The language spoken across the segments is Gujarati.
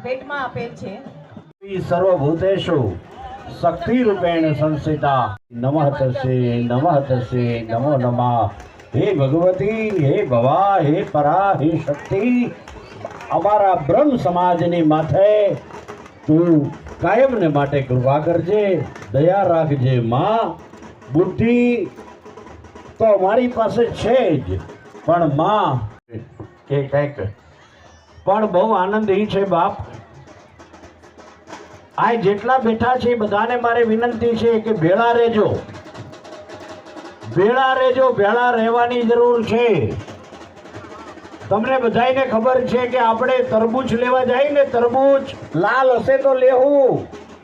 ભેટમાં આપેલ છે। સર્વભૂતેષુ શક્તિ રૂપેણ સંસ્થિતા નમઃ તસ્સે નમો નમઃ। હે ભગવતી, હે ભવા, હે પરા, હે શક્તિ, અમારા બ્રહ્મ સમાજની માથે તું કાયમ ને માટે કૃપા કરજે, દયા રાખજે માં। બુદ્ધિ તો અમારી પાસે છે જ, પણ માં એ કંઈક પણ બહુ આનંદ એ છે બાપ, આ જેટલા બેઠા છે બધાને મારે વિનંતી છે કે ભેળા રહેજો, ભેળા રહેજો, ભેળા રહેવાની જરૂર છે। તમને બધાને ખબર છે કે આપણે તરબૂચ લેવા જાય ને, તરબૂચ લાલ હશે તો લેવું,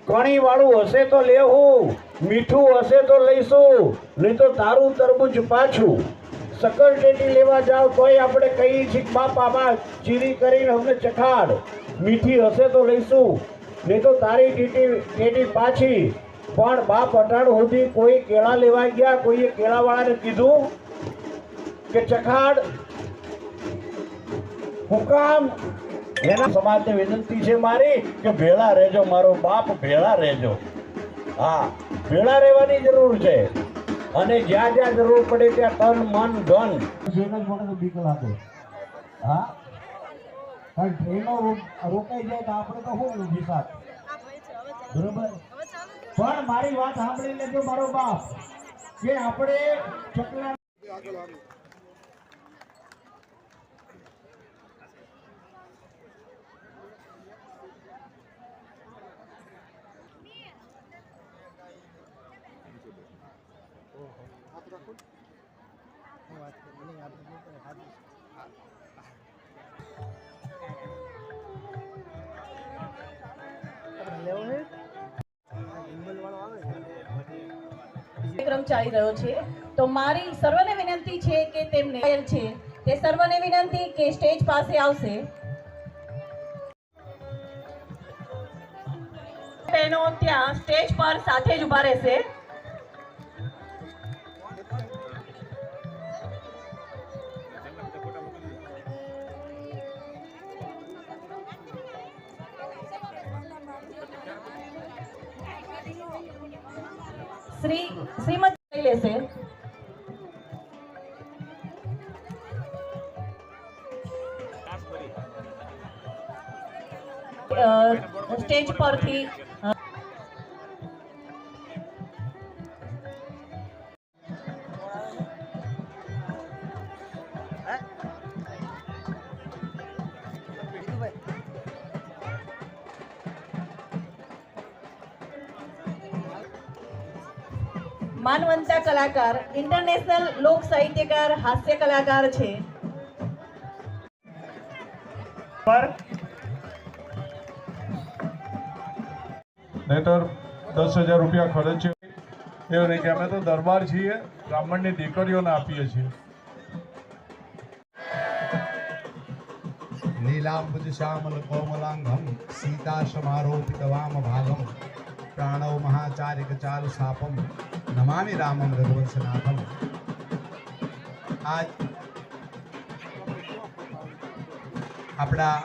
કણી વાળું હશે તો લેવું, મીઠું હશે તો લઈશું, નહીં તો તારું તરબૂચ પાછું। સકરટેટી લેવા જાવ તોય આપણે કહીએ છીએ બાપ આમાં ચીરી કરીને અમને ચખાડ, મીઠી હશે તો લઈશું, નહીં તો તારી ટેટી પાછી। પણ બાપ અટાણ સુધી કોઈ કેળા લેવા ગયા, કોઈએ કેળાવાળાને કીધું કે ચખાડ, હું કામ? એના સમાજને વિનંતી છે મારી કે ભેળા રહેજો મારો બાપ, ભેળા રહેજો। હા, ભેળા રહેવાની જરૂર છે, અને જ્યાં જ્યાં જરૂર પડે ત્યાં તન મન ધન જેને જ મને બીક લાગે। હા, કારણ ટ્રેનો રોકાઈ જાય તો આપણે તો શું ઊભી સાથ, બરોબર? પણ મારી વાત સાંભળી લેજો મારો બાપ, કે આપણે ચકલા કાર્યક્રમ ચાલી રહ્યો છે, તો મારી સર્વને વિનંતી છે કે તેમને છે તે સર્વને વિનંતી કે સ્ટેજ પાસે આવશે। બહેનો ત્યાં સ્ટેજ પર સાથે જ ઊભા રહેશે। શ્રીમદ લઈ લેશે। સ્ટેજ પરથી માનવંતા કલાકાર, ઇન્ટરનેશનલ લોક સાહિત્યકાર, હાસ્ય કલાકાર છે। નહીતર 10,000 રૂપિયા ખર્ચ છે એવું નહીં કે અમે તો દરબાર છીએ, બ્રાહ્મણની દીકરીઓને આપીએ છીએ। નીલાંબુજ શ્યામલ કોમલાંગમ સીતા સમારોપિત વામ ભાગમ પ્રાણવ મહાચારિક ચારુ સાપમ નમામિ રામમ રઘુવંશનાથમ। આજ આપણા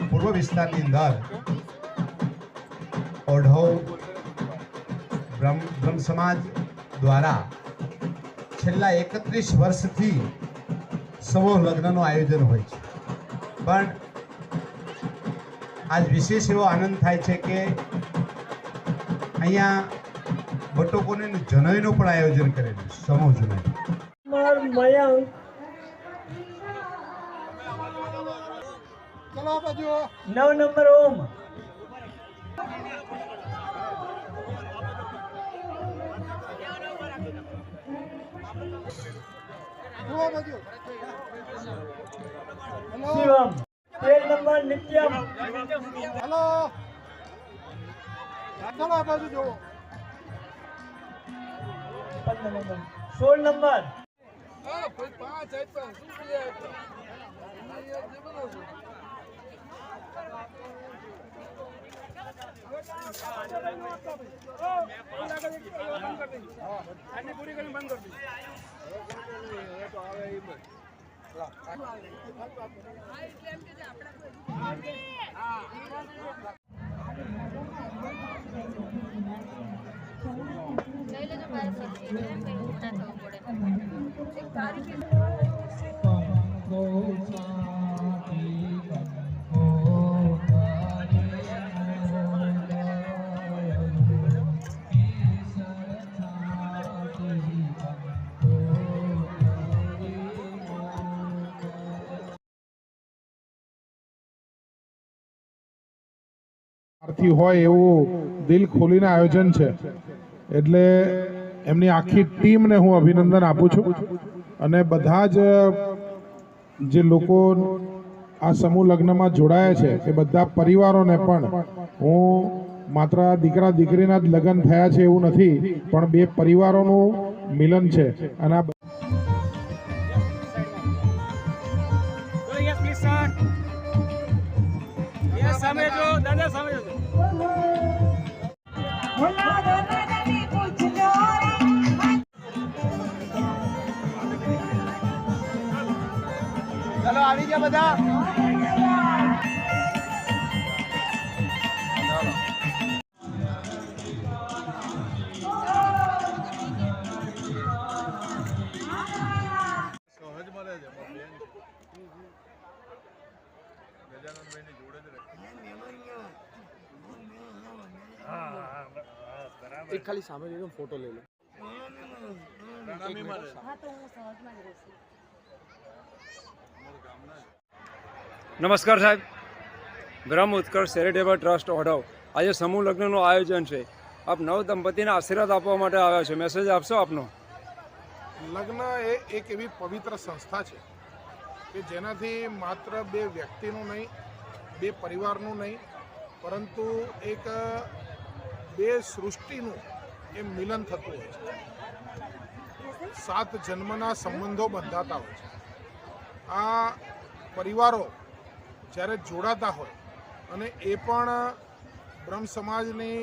પૂર્વ વિસ્તારની અંદર ઓઢવ બ્રહ્મ સમાજ દ્વારા છેલ્લા 31 વર્ષથી સમૂહ લગ્નનું આયોજન હોય છે, પણ આજ વિશેષ એવો આનંદ થાય છે કે અહીંયા બટોકોને જનોઈનું પણ આયોજન કરેલું, સમૂહ જનોઈ। મયંક 9 નંબર ઓમ શિવમ 13 નંબર નિત્યમ હેલો ચાલો આ બાજુ જો 15 નંબર 16 નંબર હા કોઈ 5 આપ્યા શું લે પૂરી કરી બંધ કરી દી લઈ લેજો મારે સબ્જી એટલે કંઈ ઊભું ના થવું પડે. આરતી હોય એવું દિલ ખોલીને આયોજન છે, એટલે એમની આખી ટીમને હું અભિનંદન આપું છું. અને બધા જ જે લોકો આ સમૂહ લગ્નમાં જોડાયા છે એ બધા પરિવારોને પણ હું માત્ર દીકરા દીકરીના જ લગ્ન થયા છે એવું નથી, પણ બે પરિવારોનું મિલન છે. અને આ ચલો આવી ગયા બધા. સહજ મળે છે ગજાનંદભાઈની જોડે જ રહે. એક ખાલી સામે જઈને ફોટો લઈ લો. પ્રણામી મળે. નમસ્કાર સાહેબ, બ્રહ્મ ઉત્કર્ષ ચેરિટેબલ ટ્રસ્ટ ઓઢવ આજે સમૂહ લગ્નનું આયોજન છે. આપ નવ દંપતીના આશીર્વાદ આપવા માટે આવ્યા છો, મેસેજ આપશો આપનો? લગ્ન એ એક એવી પવિત્ર સંસ્થા છે કે જેનાથી માત્ર બે વ્યક્તિનું નહીં, બે પરિવારનું નહીં, પરંતુ એક બે સૃષ્ટિનું એ મિલન થતું હોય છે. 7 જન્મના સંબંધો બંધાતા હોય છે. આ પરિવારો જ્યારે જોડાતા હોય અને એ પણ બ્રહ્મ સમાજની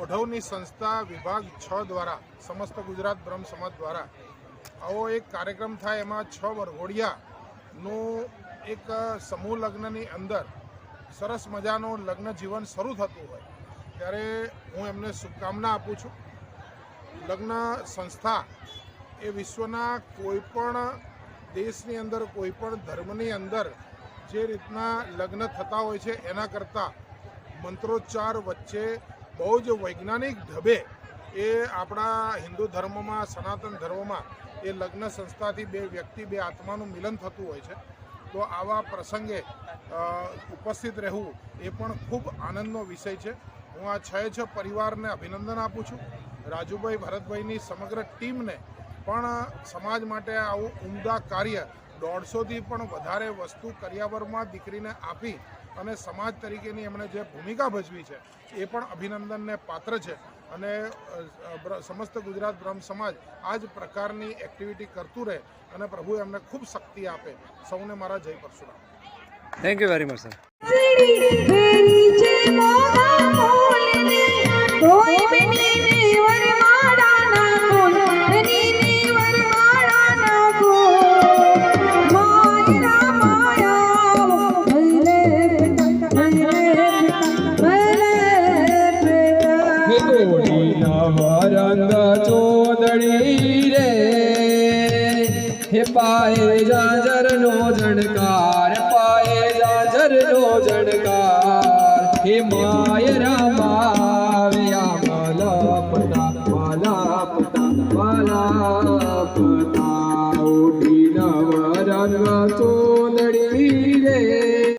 ઓઢવની સંસ્થા વિભાગ 6 દ્વારા, સમસ્ત ગુજરાત બ્રહ્મ સમાજ દ્વારા આવો એક કાર્યક્રમ થાય, એમાં 6 વરઘોડિયાનું એક સમૂહ લગ્નની અંદર સરસ મજાનું લગ્ન જીવન શરૂ થતું હોય ત્યારે હું એમને શુભકામના આપું છું. લગ્ન સંસ્થા એ વિશ્વના કોઈપણ દેશની અંદર, કોઈપણ ધર્મની અંદર જે રીતના લગ્ન થતા હોય છે એના કરતાં મંત્રોચ્ચાર વચ્ચે બહુ જ વૈજ્ઞાનિક ઢબે એ આપણા હિન્દુ ધર્મમાં, સનાતન ધર્મમાં એ લગ્ન સંસ્થાથી બે વ્યક્તિ, બે આત્માનું મિલન થતું હોય છે. તો આવા પ્રસંગે ઉપસ્થિત રહેવું એ પણ ખૂબ આનંદનો વિષય છે. હું આ 6 પરિવારને અભિનંદન આપું છું. રાજુભાઈ, ભરતભાઈની સમગ્ર ટીમને પણ સમાજ માટે આવું ઉમદા કાર્ય 150થી પણ વધારે વસ્તુ કરિયાવરમાં દીકરીને આપી અને સમાજ તરીકેની એમણે જે ભૂમિકા ભજવી છે એ પણ અભિનંદનને પાત્ર છે. અને સમસ્ત ગુજરાત બ્રહ્મ સમાજ આ જ પ્રકારની એક્ટિવિટી કરતું રહે અને પ્રભુ એમને ખૂબ શક્તિ આપે. સૌને મારા જય Parshuram. Thank you very much sir. રંગ ચોદડી રે હે પાએ જાજરનો જણકાર, પાએ જાજરનો જણકાર, હે માય રામાવ્યા માલાપતા, માલાપતા, માલાપતા. ઓઢી નવ રંગ ચોદડી રે